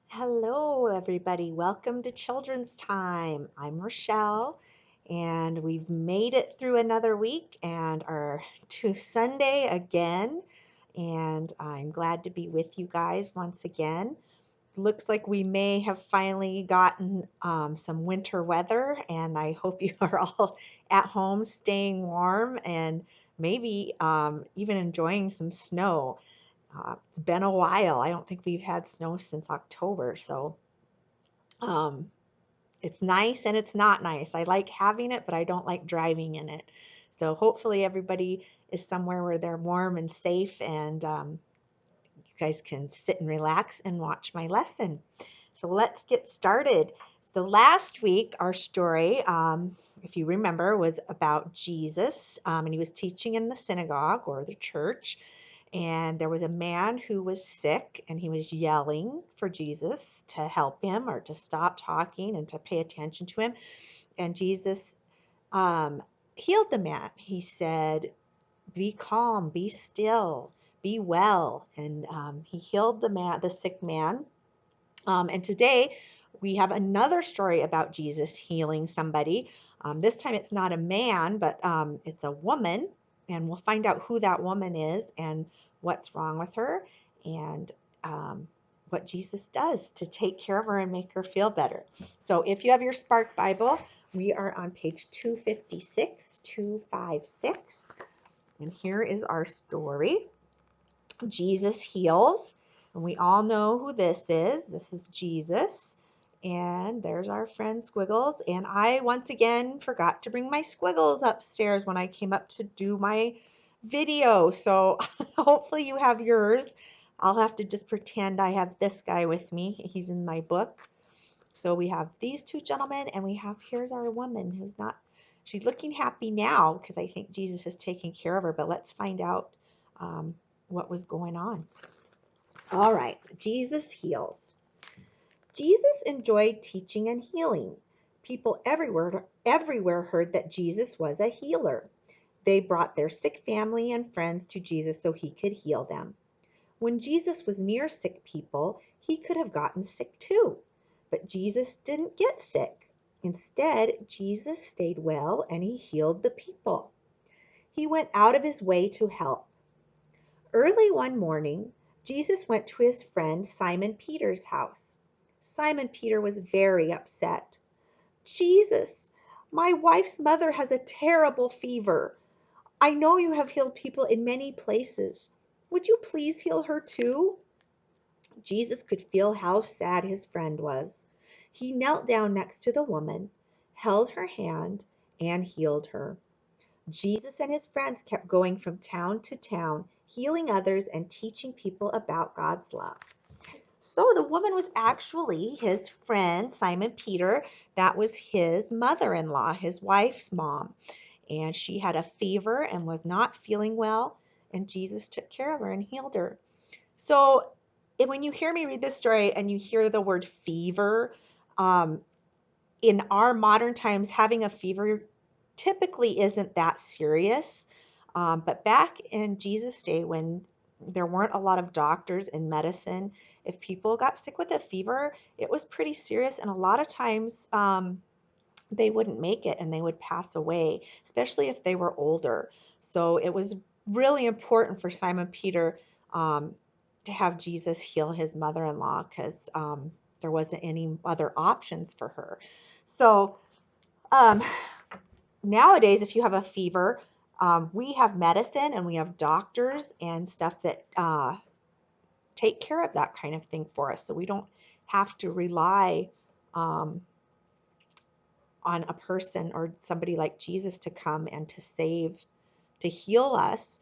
Hello, everybody. Welcome to Children's Time. I'm Rochelle, and we've made it through another week and are to Sunday again. And I'm glad to be with you guys once again. Looks like we may have finally gotten some winter weather, and I hope you are all at home staying warm and maybe even enjoying some snow. It's been a while. I don't think we've had snow since October, so um, it's nice and it's not nice. I like having it, but I don't like driving in it. So hopefully everybody is somewhere where they're warm and safe and you guys can sit and relax and watch my lesson. So let's get started. So last week, our story, if you remember, was about Jesus, and he was teaching in the synagogue or the church. And there was a man who was sick, and he was yelling for Jesus to help him or to stop talking and to pay attention to him. And Jesus um, healed the man. He said, "Be calm, be still, be well." And he healed the sick man. And today we have another story about Jesus healing somebody. This time it's not a man, but it's a woman. And we'll find out who that woman is and what's wrong with her and what Jesus does to take care of her and make her feel better. So if you have your Spark Bible, we are on page 256, 256. And here is our story. Jesus heals. And we all know who this is. This is Jesus. And there's our friend Squiggles. And I once again forgot to bring my Squiggles upstairs when I came up to do my video. So hopefully you have yours. I'll have to just pretend I have this guy with me. He's in my book. So we have these two gentlemen, and here's our woman who's not, she's looking happy now because I think Jesus is taking care of her, but let's find out um, what was going on. All right, Jesus heals. Jesus enjoyed teaching and healing. People everywhere heard that Jesus was a healer. They brought their sick family and friends to Jesus so he could heal them. When Jesus was near sick people, he could have gotten sick too. But Jesus didn't get sick. Instead, Jesus stayed well and he healed the people. He went out of his way to help. Early one morning, Jesus went to his friend Simon Peter's house. Simon Peter was very upset. "Jesus, my wife's mother has a terrible fever. I know you have healed people in many places. Would you please heal her too?" Jesus could feel how sad his friend was. He knelt down next to the woman, held her hand, and healed her. Jesus and his friends kept going from town to town, healing others and teaching people about God's love. So the woman was actually his friend, Simon Peter. That was his mother in law, his wife's mom. And she had a fever and was not feeling well. And Jesus took care of her and healed her. So when you hear me read this story and you hear the word fever, um, in our modern times, having a fever typically isn't that serious. But back in Jesus' day, when there weren't a lot of doctors in medicine, if people got sick with a fever, it was pretty serious. And a lot of times they wouldn't make it and they would pass away, especially if they were older. So it was really important for Simon Peter um, to have Jesus heal his mother-in-law because there wasn't any other options for her. So um, nowadays, if you have a fever, we have medicine and we have doctors and stuff that take care of that kind of thing for us. So we don't have to rely um, on a person or somebody like Jesus to come and to heal us,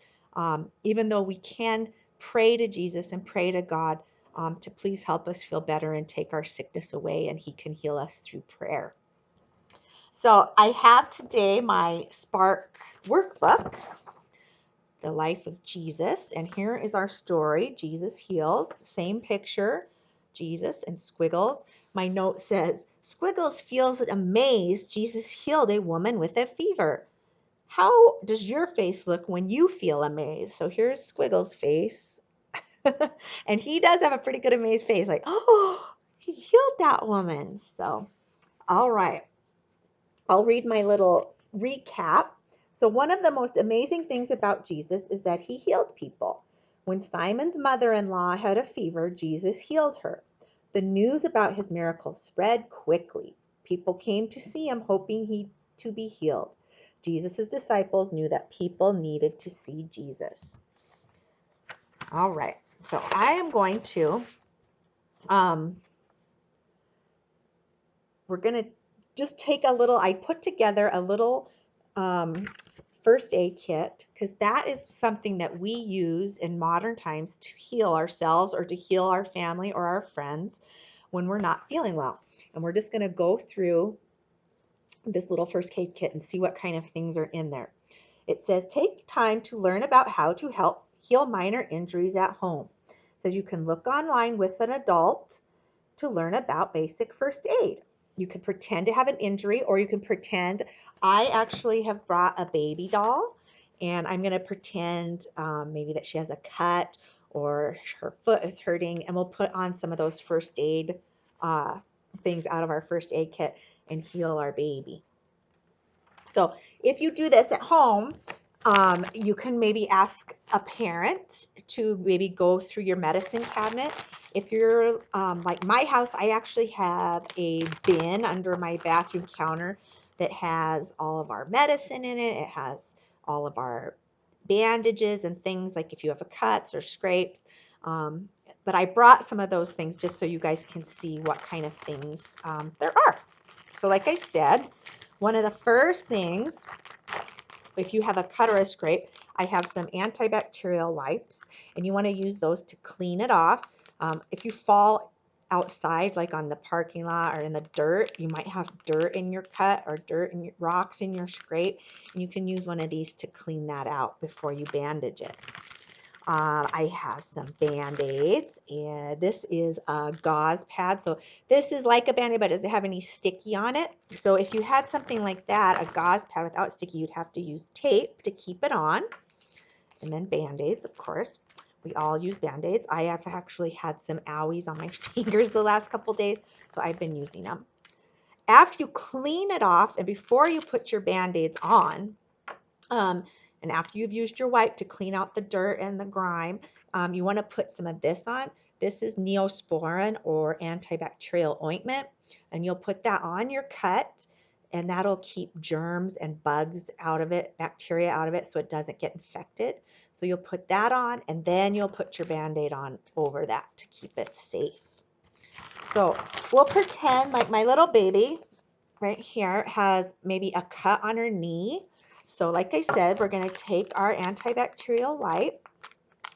even though we can pray to Jesus and pray to God to please help us feel better and take our sickness away, and he can heal us through prayer. So I have today my Spark workbook, The Life of Jesus, and here is our story. Jesus heals, same picture, Jesus and Squiggles. My note says, Squiggles feels amazed Jesus healed a woman with a fever. How does your face look when you feel amazed? So here's Squiggles' face. And he does have a pretty good amazed face, like, oh, he healed that woman. So, all right. I'll read my little recap. So, one of the most amazing things about Jesus is that he healed people. When Simon's mother in law had a fever, Jesus healed her. The news about his miracle spread quickly. People came to see him, hoping to be healed. Jesus' disciples knew that people needed to see Jesus. All right, so I am going to, we're going to just take a little, I put together a little first aid kit because that is something that we use in modern times to heal ourselves or to heal our family or our friends when we're not feeling well. And we're just going to go through this little first aid kit and see what kind of things are in there. It says, take time to learn about how to help heal minor injuries at home. It says you can look online with an adult to learn about basic first aid. You can pretend to have an injury, or you can pretend. I actually have brought a baby doll, and I'm going to pretend maybe that she has a cut or her foot is hurting, and we'll put on some of those first aid things out of our first aid kit and heal our baby. So if you do this at home, you can maybe ask a parent to maybe go through your medicine cabinet. If you're like my house, I actually have a bin under my bathroom counter that has all of our medicine in it. It has all of our bandages and things like if you have a cuts or scrapes. But I brought some of those things just so you guys can see what kind of things there are. So like I said, one of the first things, if you have a cut or a scrape, I have some antibacterial wipes, and you want to use those to clean it off. If you fall outside, like on the parking lot or in the dirt, you might have dirt in your cut or dirt and rocks in your scrape, and you can use one of these to clean that out before you bandage it. I have some Band-Aids, and this is a gauze pad. So this is like a Band-Aid, but it doesn't have any sticky on it. So if you had something like that, a gauze pad without sticky, you'd have to use tape to keep it on. And then Band-Aids, of course. We all use Band-Aids. I have actually had some owies on my fingers the last couple days, so I've been using them. After you clean it off and before you put your Band-Aids on, and after you've used your wipe to clean out the dirt and the grime, you want to put some of this on. This is Neosporin or antibacterial ointment, and you'll put that on your cut, and that'll keep germs and bugs out of it, bacteria out of it, so it doesn't get infected. So you'll put that on, and then you'll put your Band-Aid on over that to keep it safe. So we'll pretend like my little baby right here has maybe a cut on her knee. So like I said, we're going to take our antibacterial wipe.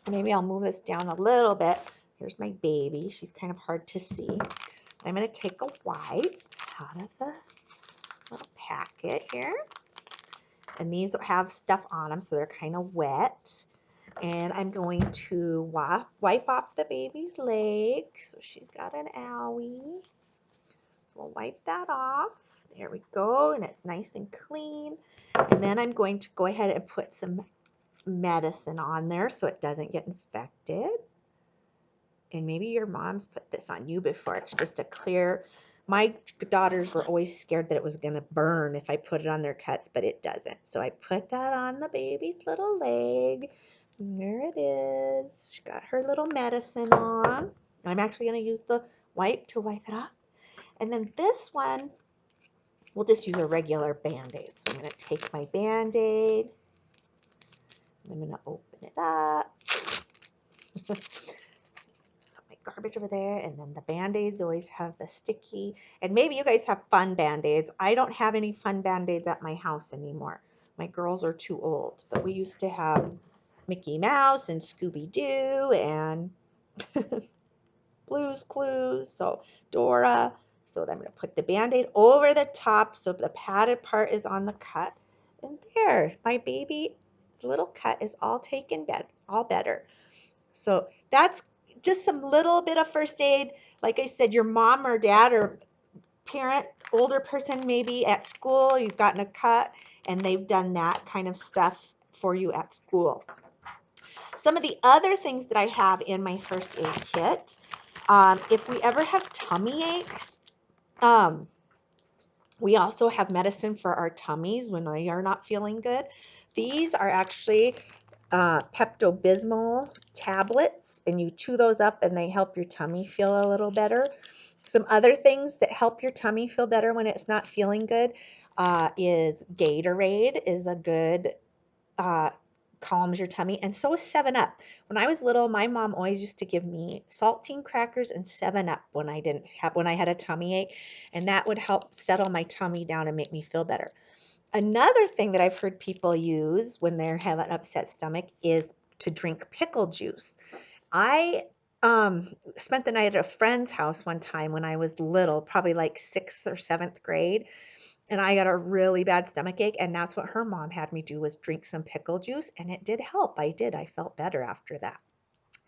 Maybe I'll move this down a little bit. Here's my baby. She's kind of hard to see. I'm going to take a wipe out of the little packet here. And these have stuff on them, so they're kind of wet. And I'm going to wipe off the baby's leg. So she's got an owie. So we'll wipe that off. There we go, and it's nice and clean. And then I'm going to go ahead and put some medicine on there so it doesn't get infected. And maybe your mom's put this on you before. It's just a clear, my daughters were always scared that it was going to burn if I put it on their cuts, but it doesn't. So I put that on the baby's little leg. And there it is. She got her little medicine on. I'm actually going to use the wipe to wipe it off. And then this one, we'll just use a regular Band-Aid. So I'm going to take my Band-Aid. I'm going to open it up. Put my garbage over there. And then the Band-Aids always have the sticky. And maybe you guys have fun Band-Aids. I don't have any fun Band-Aids at my house anymore. My girls are too old. But we used to have Mickey Mouse and Scooby-Doo and Blue's Clues. So Dora. So I'm going to put the Band-Aid over the top so the padded part is on the cut. And there, my baby's little cut is all taken all better. So that's just some little bit of first aid. Like I said, your mom or dad or parent, older person maybe at school, you've gotten a cut and they've done that kind of stuff for you at school. Some of the other things that I have in my first aid kit, If we ever have tummy aches, we also have medicine for our tummies when we are not feeling good. These are actually Pepto-Bismol tablets, and you chew those up and they help your tummy feel a little better. Some other things that help your tummy feel better when it's not feeling good is Gatorade is a good uh, calms your tummy, and so is 7-Up. When I was little, my mom always used to give me saltine crackers and 7-Up when I had a tummy ache, and that would help settle my tummy down and make me feel better. Another thing that I've heard people use when they have an upset stomach is to drink pickle juice. I spent the night at a friend's house one time when I was little, probably like 6th or 7th grade, and I got a really bad stomach ache, and that's what her mom had me do was drink some pickle juice, and it did help. I felt better after that.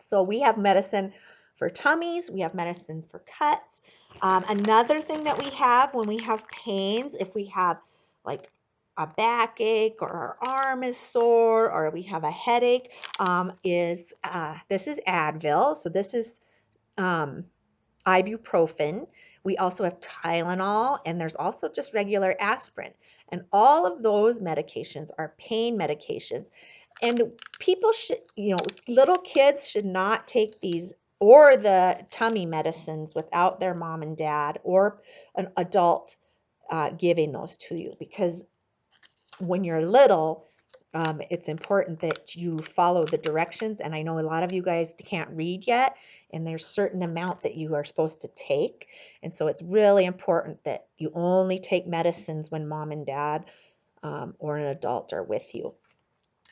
So we have medicine for tummies, we have medicine for cuts. Another thing that we have when we have pains, if we have like a backache or our arm is sore or we have a headache, is this is Advil. So this is um, ibuprofen. We also have Tylenol, and there's also just regular aspirin. And all of those medications are pain medications. And people should, little kids should not take these or the tummy medicines without their mom and dad or an adult giving those to you, because when you're little, it's important that you follow the directions. And I know a lot of you guys can't read yet, and there's certain amount that you are supposed to take. And so it's really important that you only take medicines when mom and dad or an adult are with you.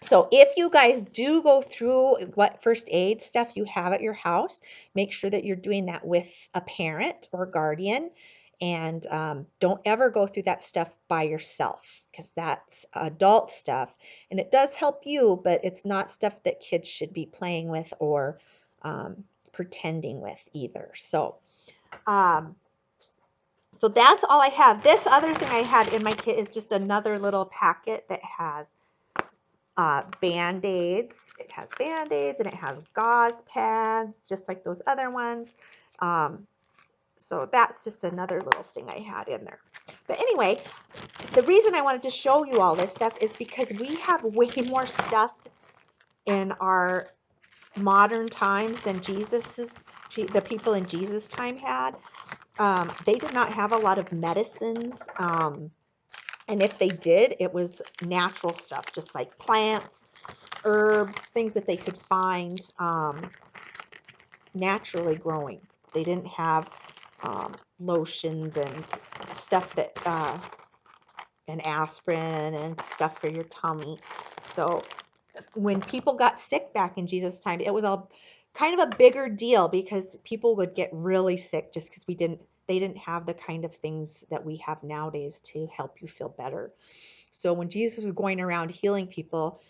So if you guys do go through what first aid stuff you have at your house, make sure that you're doing that with a parent or guardian. And don't ever go through that stuff by yourself, because that's adult stuff. And it does help you, but it's not stuff that kids should be playing with or pretending with either. Um, so that's all I have. This other thing I had in my kit is just another little packet that has Band-Aids. It has Band-Aids and it has gauze pads, just like those other ones. So that's just another little thing I had in there. But anyway, the reason I wanted to show you all this stuff is because we have way more stuff in our modern times than the people in Jesus' time had. They did not have a lot of medicines. And if they did, it was natural stuff, just like plants, herbs, things that they could find naturally growing. They didn't have lotions and stuff that, and aspirin and stuff for your tummy. So when people got sick back in Jesus' time, it was a kind of a bigger deal because people would get really sick just because they didn't have the kind of things that we have nowadays to help you feel better. So when Jesus was going around healing people,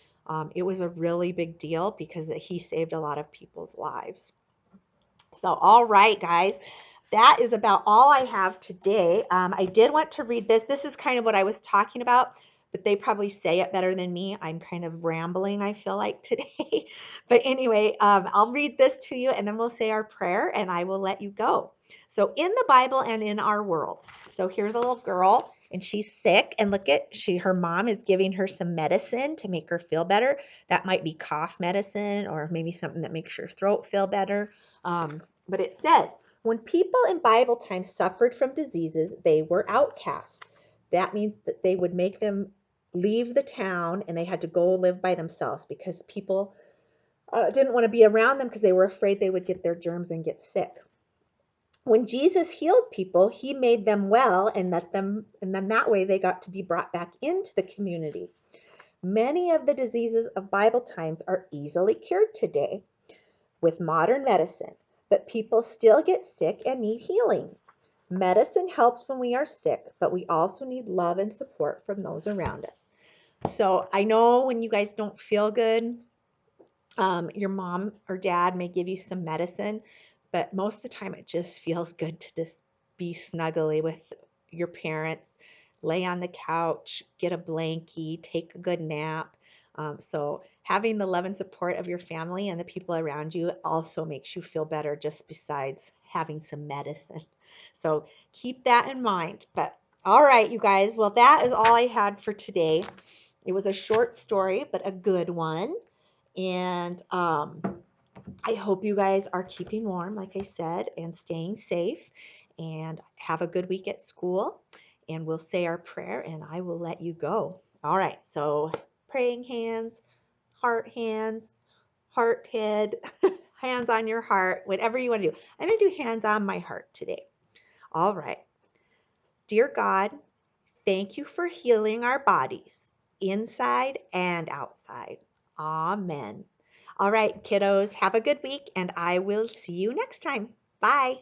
it was a really big deal because he saved a lot of people's lives. So, all right, guys, that is about all I have today. I did want to read this. This is kind of what I was talking about, but they probably say it better than me. I'm kind of rambling, I feel like, today. But anyway, I'll read this to you, and then we'll say our prayer, and I will let you go. So, in the Bible and in our world, so here's a little girl, and she's sick, and look at her mom is giving her some medicine to make her feel better. That might be cough medicine or maybe something that makes your throat feel better. But it says, when people in Bible times suffered from diseases, they were outcast. That means that they would make them leave the town and they had to go live by themselves because people didn't want to be around them because they were afraid they would get their germs and get sick. When Jesus healed people, he made them well and then that way they got to be brought back into the community. Many of the diseases of Bible times are easily cured today with modern medicine, but people still get sick and need healing. Medicine helps when we are sick, but we also need love and support from those around us. So I know when you guys don't feel good, your mom or dad may give you some medicine, but most of the time it just feels good to just be snuggly with your parents, lay on the couch, get a blankie, take a good nap. So having the love and support of your family and the people around you also makes you feel better, just besides having some medicine. So keep that in mind. But all right, you guys. Well, that is all I had for today. It was a short story, but a good one. And I hope you guys are keeping warm, like I said, and staying safe. And have a good week at school. And we'll say our prayer, and I will let you go. All right. So praying hands, heart, head, hands on your heart, whatever you want to do. I'm going to do hands on my heart today. All right. Dear God, thank you for healing our bodies, inside and outside. Amen. All right, kiddos, have a good week, and I will see you next time. Bye.